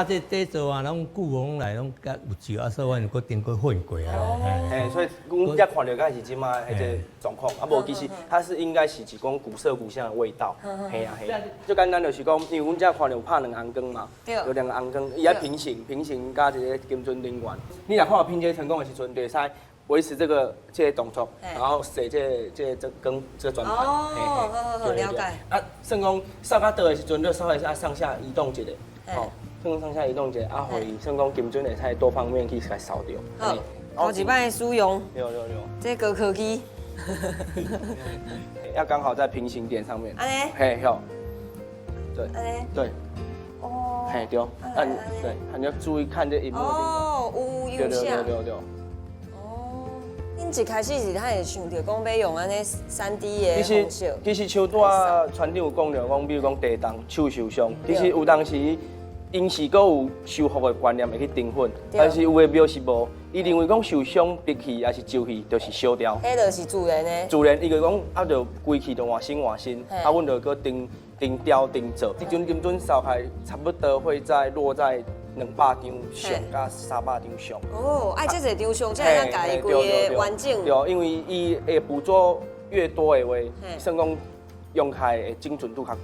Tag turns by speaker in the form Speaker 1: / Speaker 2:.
Speaker 1: 这做啊，拢古往来拢甲有石啊，所以阮佫经过混过啊。
Speaker 2: 嘿，所以阮才看到该是即马迄个状况，啊无其实它是应该是一种古色古香的味道。嘿啊嘿，最简单就是讲，因为阮才看到有拍两个红光嘛，有两个红光，伊爱平行加一个金樽陵园。你若看到拼接成功的时阵，就会使维持这个动作，然后洗这根这转盘。
Speaker 3: 哦，好，了解。
Speaker 2: 啊，算讲扫到倒的时阵，你稍微是爱上下移动一下，哦，上下移动一下，啊，互伊算讲金樽会使多方面去甲扫掉。
Speaker 3: 好，头一摆使用。
Speaker 2: 六，
Speaker 3: 这高科技。
Speaker 2: 要刚好在平行点上面。
Speaker 3: 安尼。
Speaker 2: 嘿，有。对。
Speaker 3: 安尼。
Speaker 2: 对。
Speaker 3: 哦。
Speaker 2: 嘿，对。按对，你要注意看这荧幕的地方。
Speaker 3: 哦，有下。
Speaker 2: 对。
Speaker 3: 恁一开始是他会想着讲要用安尼3D 的方式。
Speaker 2: 其实像拄船长有讲着，讲比如讲地动手受伤，其实有当时因是阁有修复的观念会去丁粉，但是有的庙是无，伊认为讲受伤闭气还是烧气，就是烧掉。
Speaker 3: 迄就是自然的。
Speaker 2: 自然，伊就讲啊，就规气就换新，啊，阮就搁钉雕钉做。这阵金樽烧开差不多会落在200张上加300张上。
Speaker 3: 哦，爱这个张上，才会甲伊规个完整。
Speaker 2: 对，因为伊的捕捉越多的话，算讲用起来的精准度较悬。